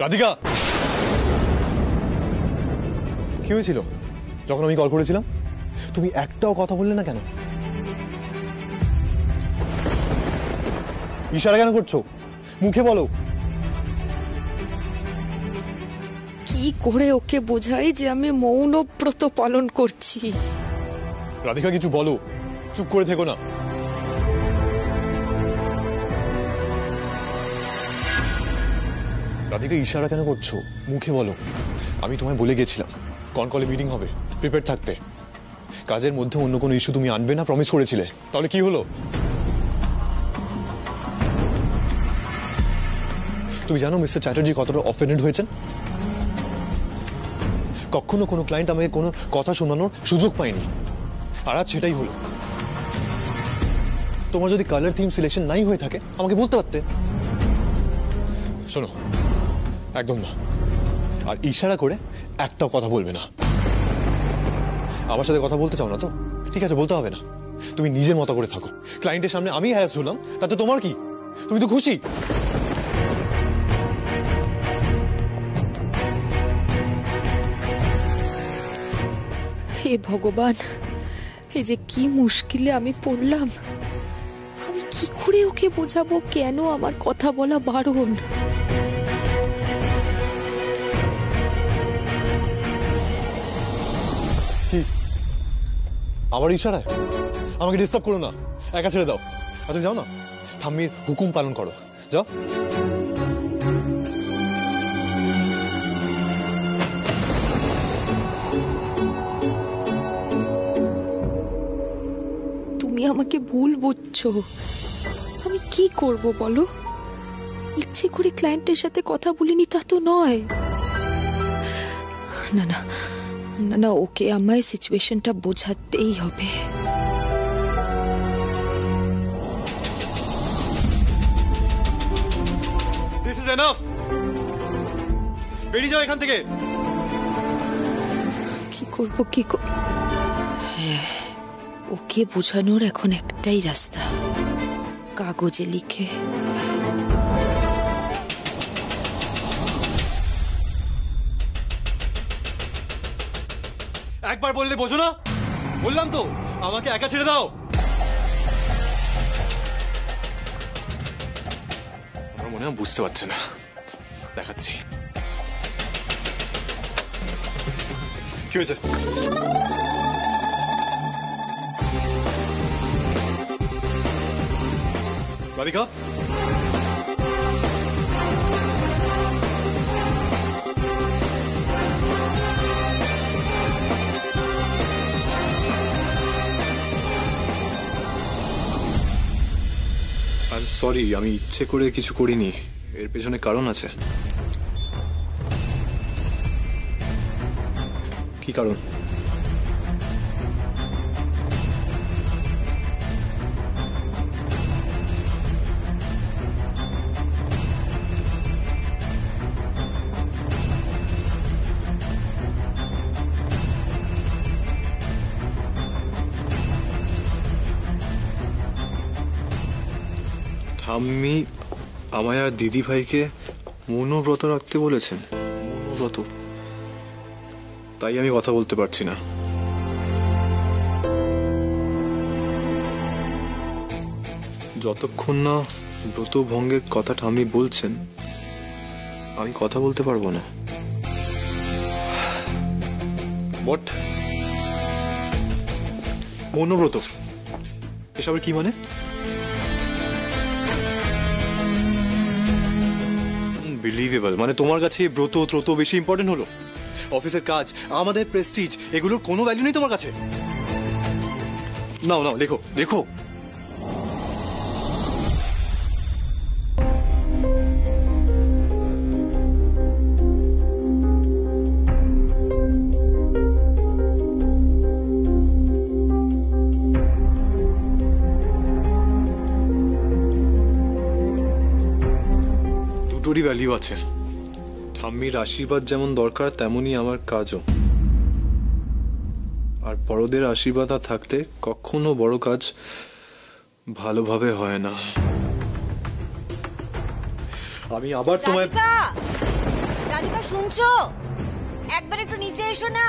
রাধিকা, কি হয়েছিল যখন আমি কল করেছিলাম? তুমি একটাও কথা বললে না কেন? ইশারা কেন করছো? মুখে বলো। কি করে ওকে বোঝাই যে আমি মৌন ব্রত পালন করছি? রাধিকা, কিছু বলো, চুপ করে থেকো না। রাধিকা, ইশারা কেন করছো? মুখে বলো। আমি তোমায় বলে গেছিলাম কলে মিটিং হবে, প্রিপেয়ার থাকতে। কাজের মধ্যে অন্য কোনো ইস্যু তুমি আনবে না প্রমিস করেছিলে, তাহলে কি হলো? তুমি জানো মিস্টার চ্যাটার্জি কতটা অফেন্ডেড হয়েছেন? কখনো কোনো ক্লায়েন্ট আমাকে কোনো কথা শোনানোর সুযোগ পায়নি, আর আজ সেটাই হলো। তোমার যদি কালার থিম সিলেকশন নাই হয়ে থাকে আমাকে বলতে পারতে। শোনো, একদম না। আর ইশারা করে একটাও কথা বলবে না। আমার সাথে কথা বলতে চাও না তো? ঠিক আছে, বলতে হবে না। তুমি নিজের মতো করে থাকো। ক্লায়েন্টের সামনে আমি হ্যারাস হলাম, তাতে তোমার কি? তুমি তো খুশি। হে ভগবান, এই যে কি মুশকিলে আমি পড়লাম। আমি কি করে ওকে বোঝাবো কেন আমার কথা বলা বারণ? কি আবার ইশারায়? আমাকে ডিস্টার্ব করো না, একা ছেড়ে দাও। আর তুমি যাও না, ঠাম্মির হুকুম পালন করো, যাও। তুমি আমাকে ভুল বুঝছো। আমি কি করব বলো? ইচ্ছে করে ক্লায়েন্টের সাথে কথা বলিনি তা তো নয়। না না না না, ওকে আমায় সিচুয়েশনটা বোঝাতেই হবে। This is enough. বেরিয়ে যাও এখান থেকে। কি করব কি হ্যাঁ, ওকে বোঝানোর এখন একটাই রাস্তা, কাগজে লিখে। একবার বললে বোঝো না? বললাম তো আমাকে একা ছেড়ে দাও। আমার মনে হয় বুঝতে পারছে না, দেখাচ্ছি। কি হয়েছে? রাধিকা, সরি, আমি ইচ্ছে করে কিছু করিনি। এর পেছনে কারণ আছে। কি কারণ? ঠাম্মি আমায় আর দিদি ভাইকে মৌনব্রত রাখতে বলেছেন। মৌনব্রত, তাই আমি কথা বলতে পারছি না। যতক্ষণ না ব্রত ভঙ্গের কথা ঠাম্মি বলছেন আমি কথা বলতে পারবো না। হোয়াট? মৌনব্রত এসবের কি মানে? বিলিভেবল। মানে তোমার কাছে ব্রত ত্রত বেশি ইম্পর্টেন্ট হলো? অফিসের কাজ, আমাদের প্রেস্টিজ, এগুলোর কোনো ভ্যালু নেই তোমার কাছে? নাও নাও, লেখো লেখো। দুটোরই ভ্যালু আছে। ঠাম্মির আশীর্বাদ যেমন দরকার তেমনি আমার কাজও। আর বড়দের আশীর্বাদ থাকলে কখনো বড় কাজ ভালোভাবে হয় না। আমি আবার তোমায় রাধিকা শুনছো? একবার একটু নিচে এসো না।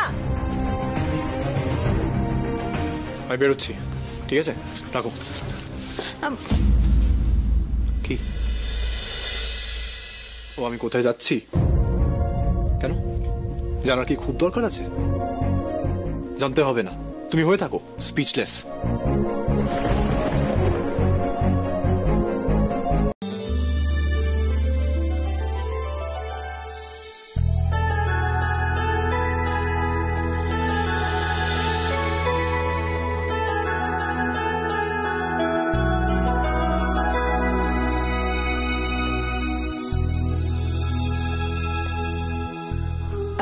আমি বেরোচ্ছি, ঠিক আছে? রাখো। কি? ও আমি কোথায় যাচ্ছি? কেন জানার কি খুব দরকার আছে? জানতে হবে না, তুমি হয়ে থাকো স্পিচলেস।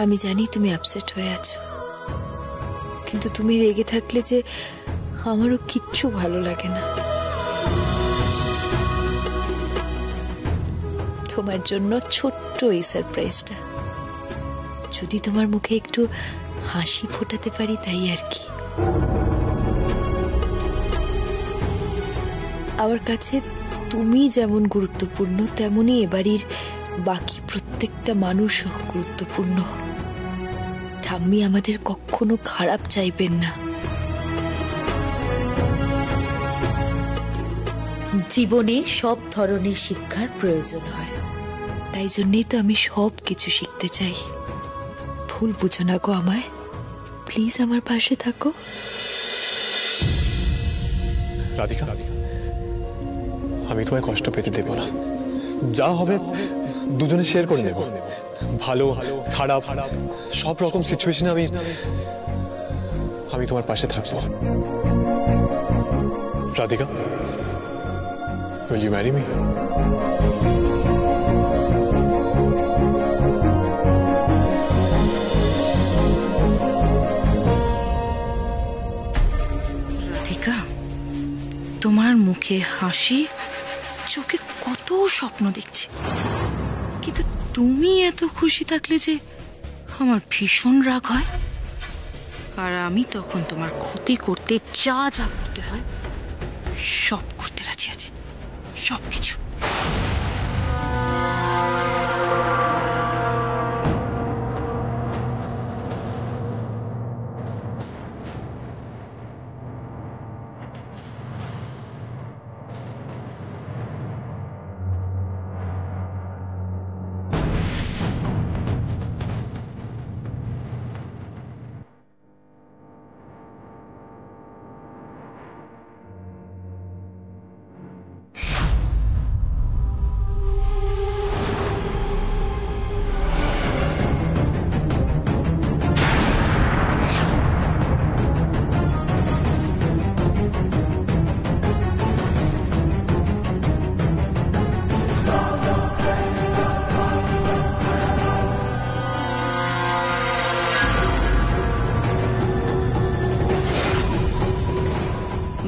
আমি জানি তুমি আপসেট হয়ে আছো, কিন্তু তুমি রেগে থাকলে যে আমারও কিচ্ছু ভালো লাগে না। তোমার জন্য ছোট্ট এই সারপ্রাইজটা, যদি তোমার মুখে একটু হাসি ফোটাতে পারি তাই আর কি। আমার কাছে তুমি যেমন গুরুত্বপূর্ণ, তেমনি এবাড়ির বাকি প্রত্যেকটা মানুষও গুরুত্বপূর্ণ। ঠাম্মি আমাদের কখনো খারাপ চাইবেন না। জীবনে সব ধরনের শিক্ষার প্রয়োজন হয়, তাই জন্যই তো আমি সব কিছু শিখতে চাই। ভুল বুঝো না গো আমায়, প্লিজ আমার পাশে থাকো। রাধিকা, আমি তোমায় কষ্ট পেতে দেব না। যা হবে দুজনে শেয়ার করে নেব। ভালো খারাপ সব রকম সিচুয়েশনে আমি তোমার পাশে থাকবো। Radhika, will you marry me? Radhika, তোমার মুখে হাসি, চোখে কত স্বপ্ন দেখছি, কিন্তু তুমি এত খুশি থাকলে যে আমার ভীষণ রাগ হয়। আর আমি তখন তোমার ক্ষতি করতে যা যা করতে হয় সব করতে রাজি আছি, সব কিছু।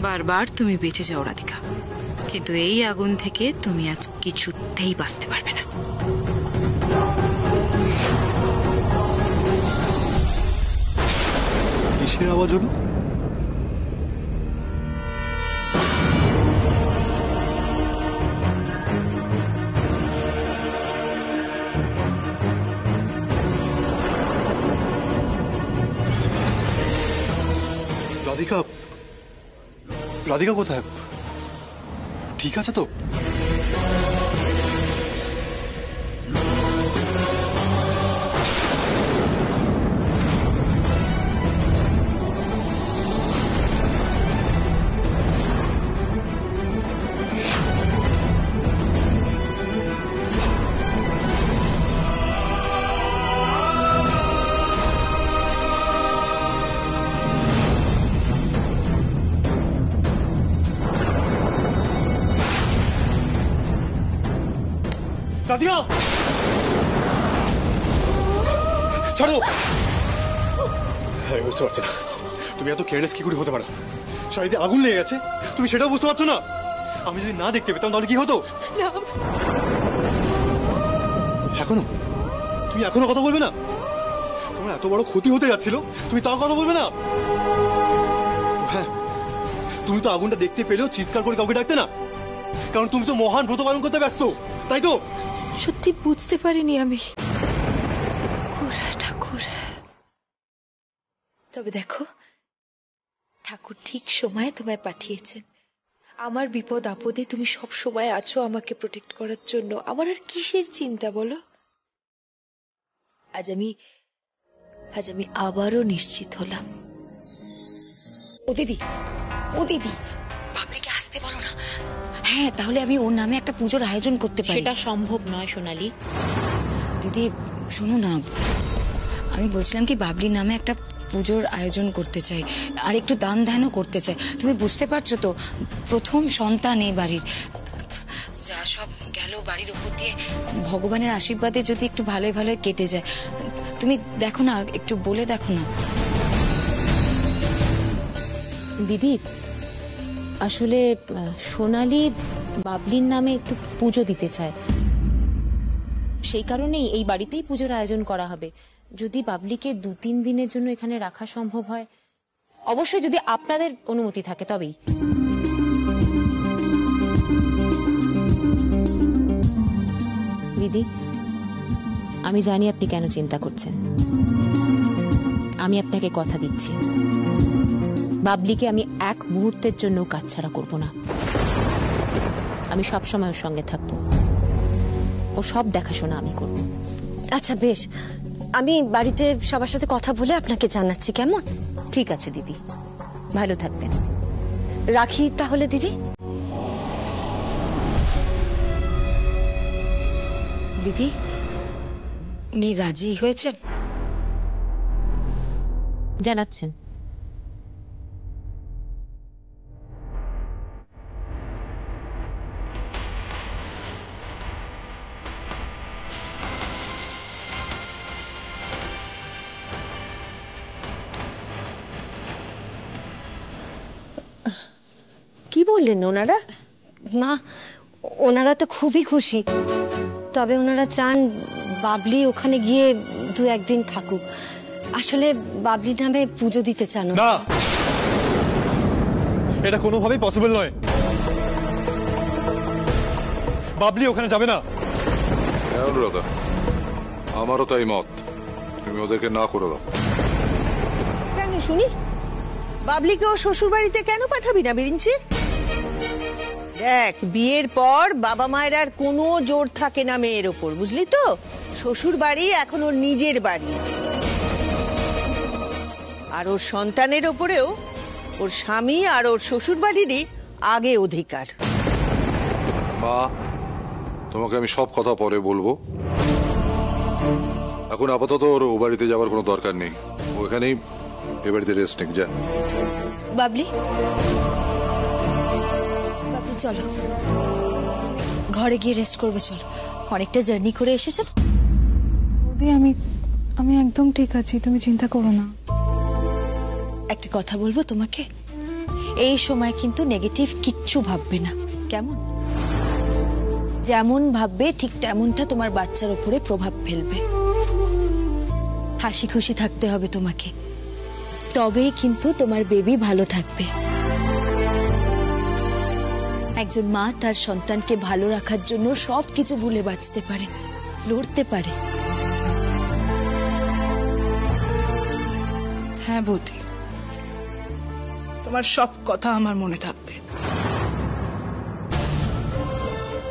বারবার তুমি বেঁচে যাও রাধিকা, কিন্তু এই আগুন থেকে তুমি আজ কিছুতেই বাঁচতে পারবে না। কিসের আওয়াজ হলো? রাধিকা, রাধিকা কোথায়? ঠিক আছে তো? রাধিকা, ছাড়ো। আমি বুঝতে পারছি না তুমি এত কেয়ারলেস কি করে হতে পারো। শাড়িতে আগুন লেগে গেছে, তুমি সেটাও বুঝতে পারছো না? আমি যদি না দেখতে পেতাম তাহলে কি হতো? এখনো তুমি এখনো কথা বলবে না? তোমার এত বড় ক্ষতি হতে যাচ্ছিল, তুমি তাও কথা বলবে না? হ্যাঁ, তুমি তো আগুনটা দেখতে পেলেও চিৎকার করে কাউকে ডাকতে না, কারণ তুমি তো মহান ব্রত পালন করতে ব্যস্ত, তাই তো? সত্যি বুঝতে পারিনি আমি। তবে দেখো, ঠাকুর ঠিক সময়ে তোমায় পাঠিয়েছেন। আমার বিপদ আপদে তুমি সব সময় আছো আমাকে প্রোটেক্ট করার জন্য। আমার আর কিসের চিন্তা বলো? আজ আমি আবারও নিশ্চিত হলাম। ও দিদি, বাবলিকে আসতে বলো না। হ্যাঁ, তাহলে আমি ওর নামে একটা পুজোর আয়োজন করতে পারি। সেটা সম্ভব নয় সোনালি। দিদি শোনো না, আমি বলছিলাম কি বাবলির নামে একটা পুজোর আয়োজন করতে চাই, আর একটু দান ধ্যানও করতে চাই। তুমি বুঝতে পারছো তো, প্রথম সন্তান এই বাড়ির, যা সব গেল বাড়ির উপর দিয়ে, ভগবানের আশীর্বাদে যদি একটু ভালোই ভালোই কেটে যায়। তুমি দেখো না, একটু বলে দেখো না। দিদি আসলে সোনালি বাবলির নামে একটু পুজো দিতে চায়, সেই কারণেই এই বাড়িতেই পুজোর আয়োজন করা হবে। যদি বাবলিকে 2-3 দিনের জন্য এখানে রাখা সম্ভব হয়, অবশ্যই যদি আপনাদের অনুমতি থাকে তবেই। দিদি আমি জানি আপনি কেন চিন্তা করছেন, আমি আপনাকে কথা দিচ্ছি, বাবলিকে আমি এক মুহূর্তের জন্য কাজ ছাড়া করব না। আমি সবসময় ওর সঙ্গে থাকবো, ও সব দেখাশোনা আমি করব। আচ্ছা বেশ, আমি বাড়িতে সবার সাথে কথা বলে আপনাকে জানাচ্ছি, কেমন? ঠিক আছে দিদি, ভালো থাকবেন। রাখি তাহলে দিদি। দিদি, উনি রাজি হয়েছেন? জানাচ্ছেন। কি বললেন ওনারা? মা, ওনারা তো খুবই খুশি, তবে ওনারা চান বাবলি ওখানে গিয়ে 2-1 দিন থাকুক। আসলে বাবলির নামে পুজো দিতে চান না, এটা কোনোভাবেই পসিবল নয়। বাবলি ওখানে যাবে না। অনুরাধা, আমারও তাই মত, তুমি ওদেরকে না করে দাও। কেন শুনি? বাবলিকে ও শ্বশুর বাড়িতে কেন পাঠাবি না বিরিঞ্চি? দেখ, বিয়ের পর বাবা মায়ের আর কোনো জোর থাকে না মেয়ের ওপর, বুঝলি তো? শ্বশুর বাড়ি এখন ওর নিজের বাড়ি, আর ওর সন্তানের ওপরেও ওর স্বামী আর ওর শ্বশুর বাড়িরই আগে অধিকার। মা, তোমাকে আমি সব কথা পরে বলবো, এখন আপাতত ওর ও বাড়িতে যাওয়ার কোনো দরকার নেই। ও এখানেই এ বাড়িতে রেস্ট নিক। যা বাবলি, চলো ঘরে গিয়ে রেস্ট করবে। চলো, অনেকটা জার্নি করে এসেছো তো। আমি একদম ঠিক আছি, তুমি চিন্তা করো না। একটা কথা বলবো তোমাকে, এই সময় কিন্তু নেগেটিভ কিচ্ছু ভাববে না, কেমন? যেমন ভাববে ঠিক তেমনটা তোমার বাচ্চার উপরে প্রভাব ফেলবে। হাসি খুশি থাকতে হবে তোমাকে, তবেই কিন্তু তোমার বেবি ভালো থাকবে। একজন মা তার সন্তানকে ভালো রাখার জন্য সবকিছু ভুলে বাঁচতে পারে, লড়তে পারে। হ্যাঁ বৌদি, তোমার সব কথা আমার মনে থাকবে।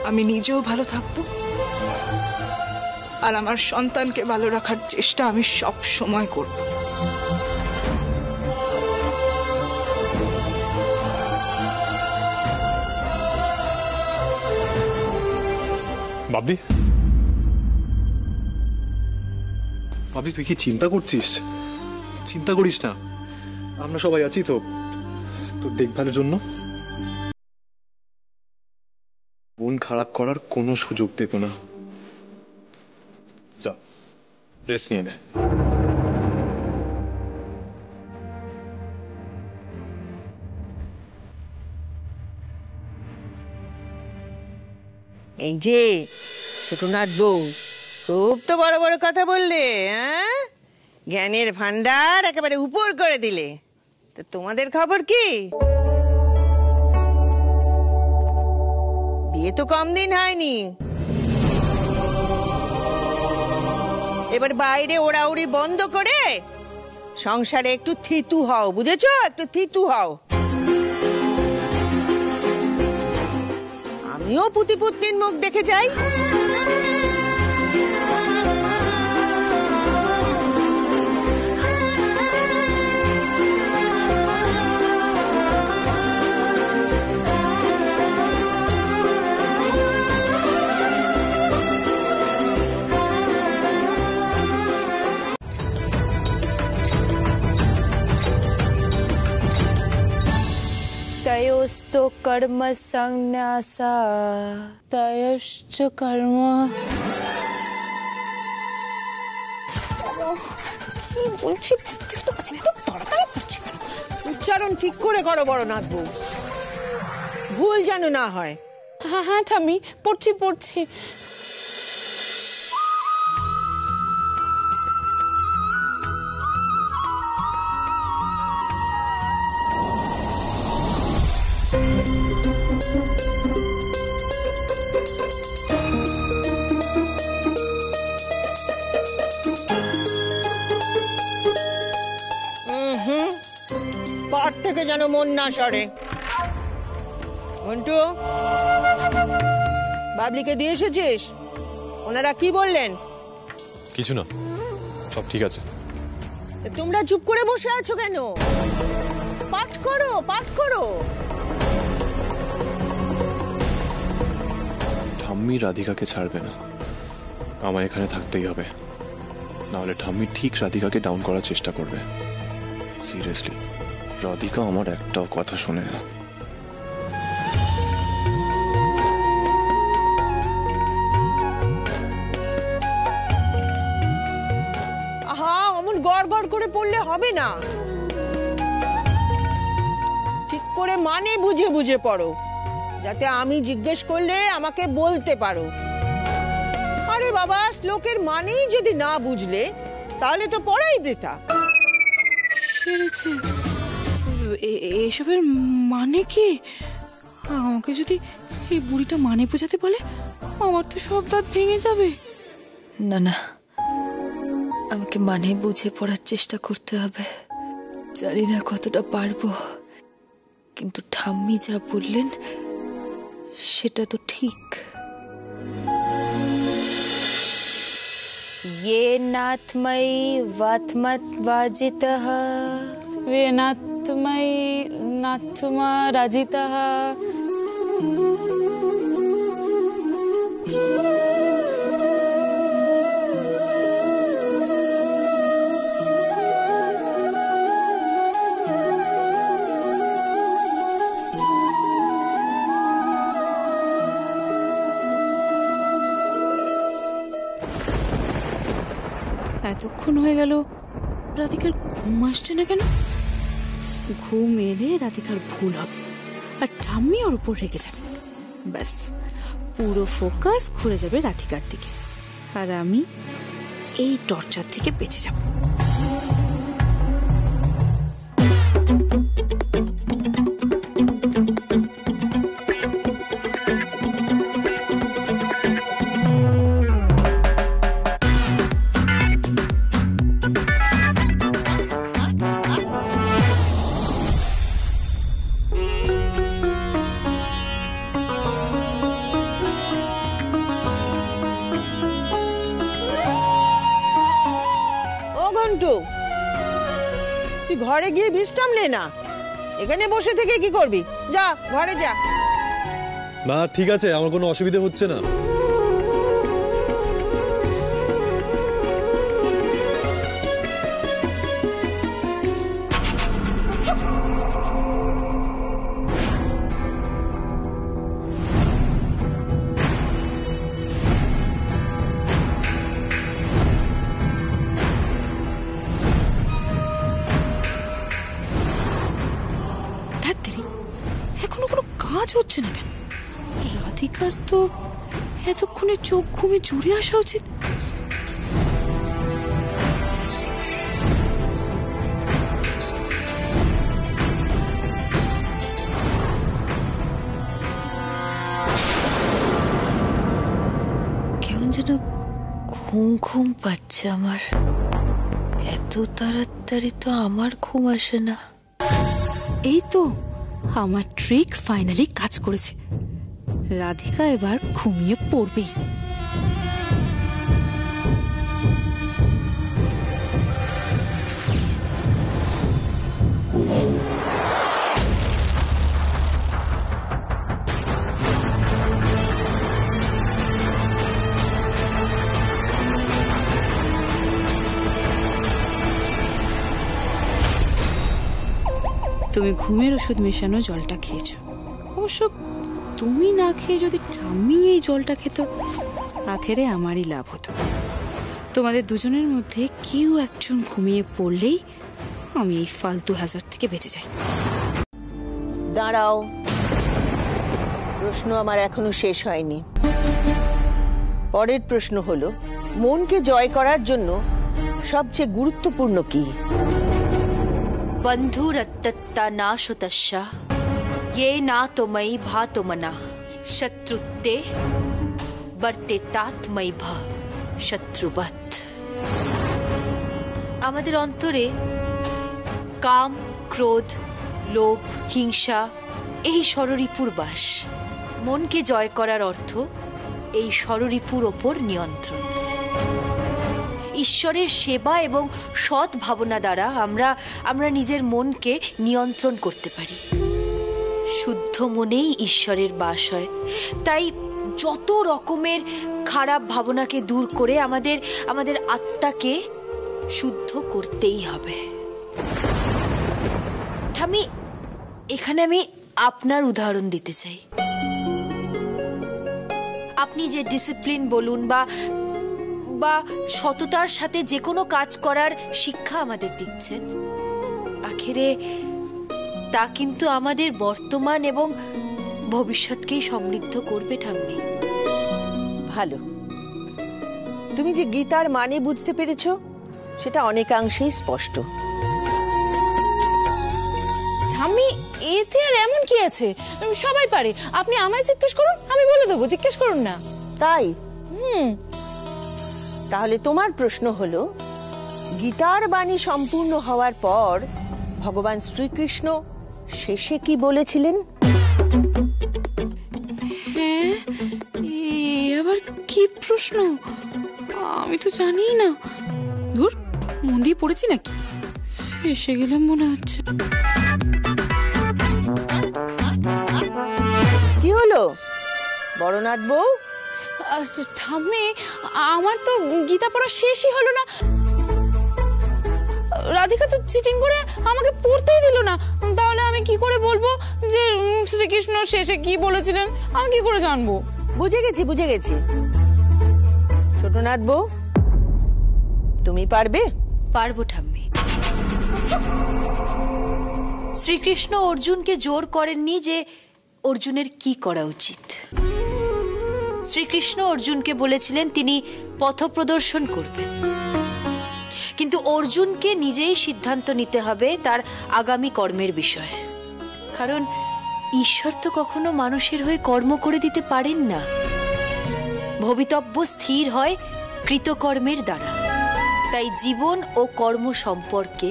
আমি নিজেও ভালো থাকবো, আর আমার সন্তানকে ভালো রাখার চেষ্টা আমি সব সময় করব। বাবলি, বাবলি তুই কি চিন্তা করছিস? চিন্তা করিস না, আমরা সবাই আছি তো তোর দেখভালের জন্য। মন খারাপ করার কোনো সুযোগ দেব না। যা রেস্ট নিয়ে নে। এই যে ছোটনাথ বউ, খুব তো বড় বড় কথা বললে, হ্যাঁ? জ্ঞানের ভান্ডার একেবারে উপর করে দিলে। তো তোমাদের খবর কি? বিয়ে তো কম দিন হয়নি, এবার বাইরে ওড়াউড়ি বন্ধ করে সংসারে একটু থিতু হও, বুঝেছো? একটু থিতু হও। আমিও পুতিপুত্তির মুখ দেখে যাই। তয়োস্তু কর্ম সংন্যাসা তয়শ্চ কর্ম। কি বলছি বুঝতে তো পারছি না, তো তাড়াতাড়ি পড়ছি কেন? উচ্চারণ ঠিক করে করো বড়নাথ বউ, ভুল যেন না হয়। হ্যাঁ হ্যাঁ ঠাম্মি, পড়ছি পড়ছি। পাঠ থেকে যেন মন না সরে। মন্টু, বাবলিকে দিয়ে এসেছিস? ওনারা কি বললেন? কিছু না, সব ঠিক আছে। তোমরা চুপ করে বসে আছো কেন? পাঠ করো, পাঠ করো। ঠাম্মি রাধিকাকে ছাড়বে না, আমায় এখানে থাকতেই হবে, নাহলে ঠাম্মি ঠিক রাধিকাকে ডাউন করার চেষ্টা করবে। সিরিয়াসলি, রাধিকা আমার একটাও কথা শুনে না। আহা, অমন গড় গড় করে পড়লে হবে না, ঠিক করে মানে বুঝে বুঝে পড়ো, যাতে আমি জিজ্ঞেস করলে আমাকে বলতে পারো। আরে বাবা, শ্লোকের মানেই যদি না বুঝলে তাহলে তো পড়াই বৃথা। সেরেছে, এসবের মানে কি? আমাকে যদি এই বুড়িটা মানে বোঝাতে বলে, আমার তো সব দাঁত ভেঙে যাবে। না না, আমাকে মানে বুঝে পড়ার চেষ্টা করতে হবে। জানি না কতটা পারবো, কিন্তু ঠাম্মি যা বললেন সেটা তো ঠিক। ये नाथमयी वात्मत्वाजितः वेनात्मयी नात्मा राजितः। এতক্ষণ হয়ে গেল, রাধিকার ঘুম আসছে না কেন? ঘুম এলে রাধিকার ভুল হবে, আর ঠাম্মি ওর উপর রেগে যাবে। ব্যাস, পুরো ফোকাস ঘুরে যাবে রাধিকার দিকে, আর আমি এই টর্চার থেকে বেঁচে যাব। তুই ঘরে গিয়ে বিশ্রাম নে না, এখানে বসে থেকে কি করবি? যা ঘরে যা। না ঠিক আছে, আমার কোনো অসুবিধা হচ্ছে না। এখনো কোনো কাজ হচ্ছে না কেন? রাধিকার তো এতক্ষণে চোখ ঘুমে জুড়ে আসা উচিত। কেমন যেন ঘুম ঘুম পাচ্ছে আমার। এত তাড়াতাড়ি তো আমার ঘুম আসে না। এই তো আমার ট্রিক ফাইনালি কাজ করেছে। রাধিকা এবার ঘুমিয়ে পড়বেই। তুমি ঘুমের ওষুধ মেশানো জলটা খেয়েছো। অবশ্য তুমি না খেয়ে যদি ঠাম্মি এই জলটা খেত, আখেরে আমারই লাভ হতো। তোমাদের দুজনের মধ্যে কেউ একজন ঘুমিয়ে পড়লেই আমি এই ফালতু হ্যাজার্ড থেকে বেঁচে যাই। দাঁড়াও, প্রশ্ন আমার এখনো শেষ হয়নি। পরের প্রশ্ন হলো, মনকে জয় করার জন্য সবচেয়ে গুরুত্বপূর্ণ কি? বন্ধুরত্তত্তা নাশুতস্য ये ना तो मई भा तो मना शत्रुत्ते बर्ते तात्मयी भा शत्रुवत। আমাদের অন্তরে কাম, ক্রোধ, লোভ, হিংসা এই ষড়রিপুর বাস। মনকে জয় করার অর্থ এই ষড়রিপুর ওপর নিয়ন্ত্রণ। ঈশ্বরের সেবা এবং সৎ ভাবনা দ্বারা আমরা নিজের মনকে নিয়ন্ত্রণ করতে পারি। শুদ্ধ মনেই ঈশ্বরের বাস হয়। তাই যত রকমের খারাপ ভাবনাকে দূর করে আমাদের আত্মাকে শুদ্ধ করতেই হবে। এখানে আমি আপনার উদাহরণ দিতে চাই। আপনি যে ডিসিপ্লিন বলুন বা সততার সাথে যে কোনো কাজ করার শিক্ষা আমাদের দিচ্ছেন, আখেরে তা কিন্তু আমাদের বর্তমান এবং ভবিষ্যৎকেই সমৃদ্ধ করবে ঠাম্মি। ভালো, তুমি যে গীতার মানে বুঝতে পেরেছো সেটা অনেকাংশেই স্পষ্ট। ঠাম্মি, এতে আর এমন কি আছে? সবাই পারে। আপনি আমায় জিজ্ঞেস করুন, আমি বলে দেবো। জিজ্ঞেস করুন না। তাই? তাহলে তোমার প্রশ্ন হলো, গীতার বাণী সম্পূর্ণ হওয়ার পর ভগবান শ্রীকৃষ্ণ শেষে কি বলেছিলেন? হ্যাঁ, আবার কি প্রশ্ন? আমি তো জানি না। ধুর, মন দিয়ে পড়েছি নাকি? এসে গেলাম মনে হচ্ছে। কি হলো বড়নাথ বউ? ঠাম্মি, আমার তো গীতা পড়া শেষই হলো না। রাধিকা তো চিটিং করে আমাকে পড়তেই দিল না। তাহলে আমি কি করে বলবো যে শ্রীকৃষ্ণ শেষে কি বলেছিলেন? আমি কি করে জানবো? বুঝে গেছি। ছোটনাথ বউ, তুমি পারবে? পারবো ঠাম্মি। শ্রীকৃষ্ণ অর্জুনকে জোর করেননি যে অর্জুনের কি করা উচিত। শ্রীকৃষ্ণ অর্জুনকে বলেছিলেন তিনি পথ প্রদর্শন করবেন, কিন্তু অর্জুনকে নিজেই সিদ্ধান্ত নিতে হবে তার আগামী কর্মের বিষয়ে। কারণ ঈশ্বর তো কখনো মানুষের হয়ে কর্ম করে দিতে পারেন না। ভবিতব্য স্থির হয় কৃতকর্মের দ্বারা। তাই জীবন ও কর্ম সম্পর্কে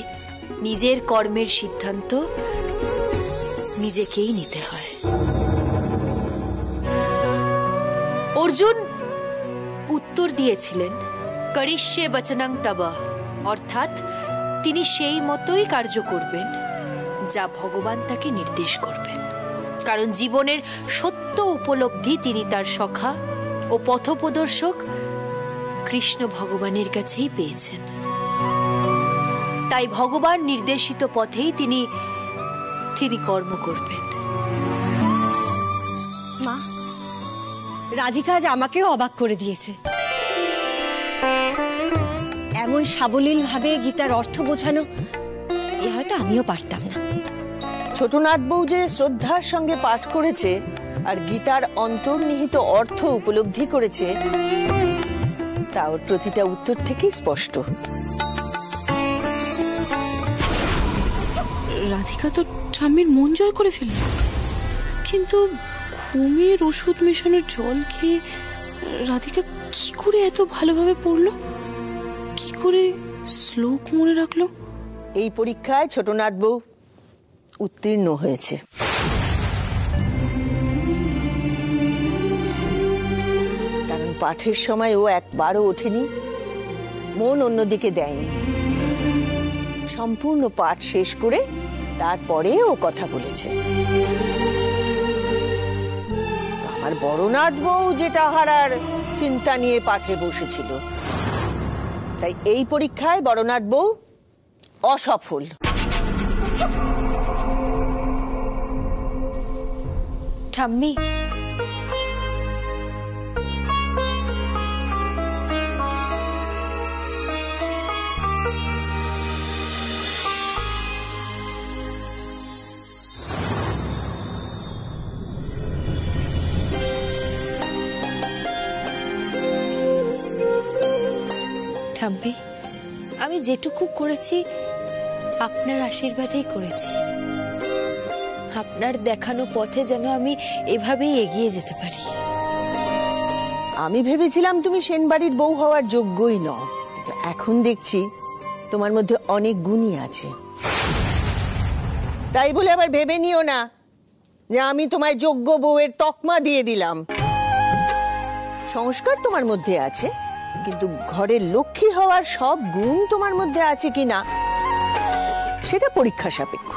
নিজের কর্মের সিদ্ধান্ত নিজেকেই নিতে হয়। অর্জুন উত্তর দিয়েছিলেন করিষ্যে বচনং তব, অর্থাৎ তিনি সেই মতোই কার্য করবেন যা ভগবান তাকে নির্দেশ করবেন। কারণ জীবনের সত্য উপলব্ধি তিনি তার সখা ও পথপ্রদর্শক কৃষ্ণ ভগবানের কাছেই পেয়েছেন। তাই ভগবান নির্দেশিত পথেই তিনি কর্ম করবেন। মা, রাধিকা আজ আমাকেও অবাক করে দিয়েছে। এমন সাবলীল ভাবে গীতার অর্থ বোঝানো এ হয়তো আমিও পারতাম না। ছোটনাথ বউ যে শ্রদ্ধার সঙ্গে পাঠ করেছে আর গীতার অন্তর্নিহিত অর্থ উপলব্ধি করেছে তা ওর প্রতিটা উত্তর থেকেই স্পষ্ট। রাধিকা তো ঠাম্মির মন জয় করে ফেলল, কিন্তু ঘুমের ওষুধ মেশানোর জল খেয়ে রাধিকা কি করে এত ভালোভাবে পড়লো? কি করে শ্লোক মনে রাখলো? এই পরীক্ষায় ছোটনাথ বউ উত্তীর্ণ হয়েছে। কারণ পাঠের সময় ও একবারও ওঠেনি, মন অন্যদিকে দেয়নি। সম্পূর্ণ পাঠ শেষ করে তারপরে ও কথা বলেছে। আমার বড়নাথ বউ যেটা হারার চিন্তা নিয়ে পাঠে বসেছিল, তাই এই পরীক্ষায় বড়নাথ বউ অসফল। ঠাম্মি, ঠাম্মি, আমি যেটুকু করেছি আপনার আশীর্বাদেই করেছি। আপনার দেখানো পথে যেন আমি এভাবেই এগিয়ে যেতে পারি। আমি ভেবেছিলাম তুমি সেনবাড়ির বউ হওয়ার যোগ্যই নও, কিন্তু এখন দেখছি তোমার মধ্যে অনেক গুণই আছে। তাই বলে আবার ভেবে নিও না যে আমি তোমায় যোগ্য বউয়ের তকমা দিয়ে দিলাম। সংস্কার তোমার মধ্যে আছে, কিন্তু ঘরের লক্ষ্মী হওয়ার সব গুণ তোমার মধ্যে আছে কিনা সেটা পরীক্ষা সাপেক্ষ।